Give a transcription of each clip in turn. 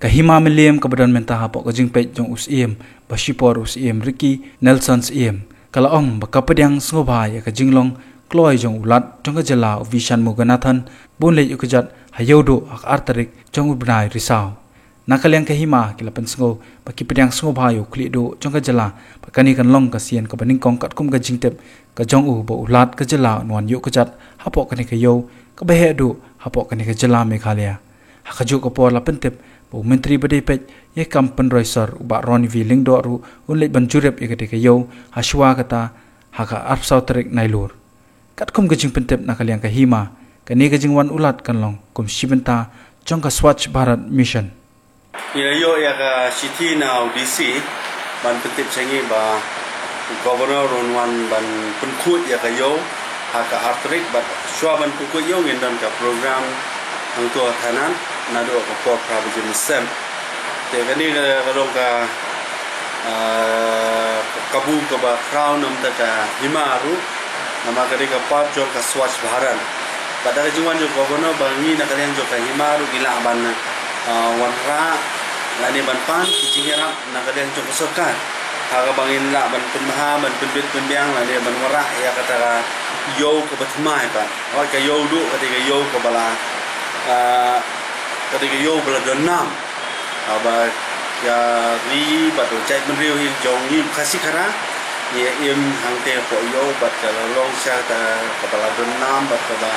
Kahima Miliam kebadan mentah hapok kajing pej jong usiem, basipor usiem Ricky Nelson siem. Kalaong bakapedang sngobhai kajing long kloy jong ulat jong kajala Vishan Muganathan bunle ukajat hayodo ak artarik jong ubnai risau. Nakaliang kahima kilapan sngo bakipedang sngobhai uklido jong kajala bakani kan long kasian kabaningkong katkum kajing tep kajong u bo ulat kajala nuan yu kajat hapok kani kayo kabehedu hapok kani kajala Meghalaya. Hakajuk kapor lapen tep bu menteri badai pej ye kampen roisor ubak Ronnie Viling doru unlek banjurep ye ketika yo haswa kata haka arpsau terik nailur katkum gajing pentep nakaliang kahima kani gajing wan ulat kanlong kum shibenta jongka Swachh Bharat Mission yo ya ka city now DC ban pentep changi ba governor wan ban penkut ya ka yo haka artrik bat shwa ban penkut yo ngendan ka program untuk tanan nado ko provision sem te gani kadong ka kabu ka ba crown nam ta ka himaru nama kali ka part jo ka Swachh Bharat pada juan jo governor bangi na kalian jo ka himaru gila ban wanra lani ban pan kicingera na kalian jo kesokan haga bangin la ban penmaha ban penbit penbiang lani ban wara ya kata ka yo ko batmai ka wa ka yo du ketika yo ko bala ketika yo beladonam aba ya ri batu cai menriu hi jong ni kasih kara ye im hangte po yo bat kalau long sha ta kepala donam bat kaba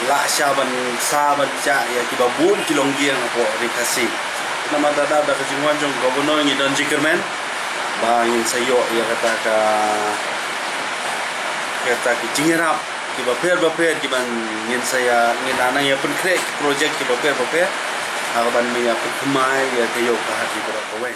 la sha ban sa ban cha ya kiba bun kilong giang po ri kasih nama dada da kejungwan jong governor ni dan jikerman bangin sayo ya kata ki jingerap kiba per kiban ngin saya ngin ana ya pen krek projek kiba per akan banyak pemain yang kayu kahati berapa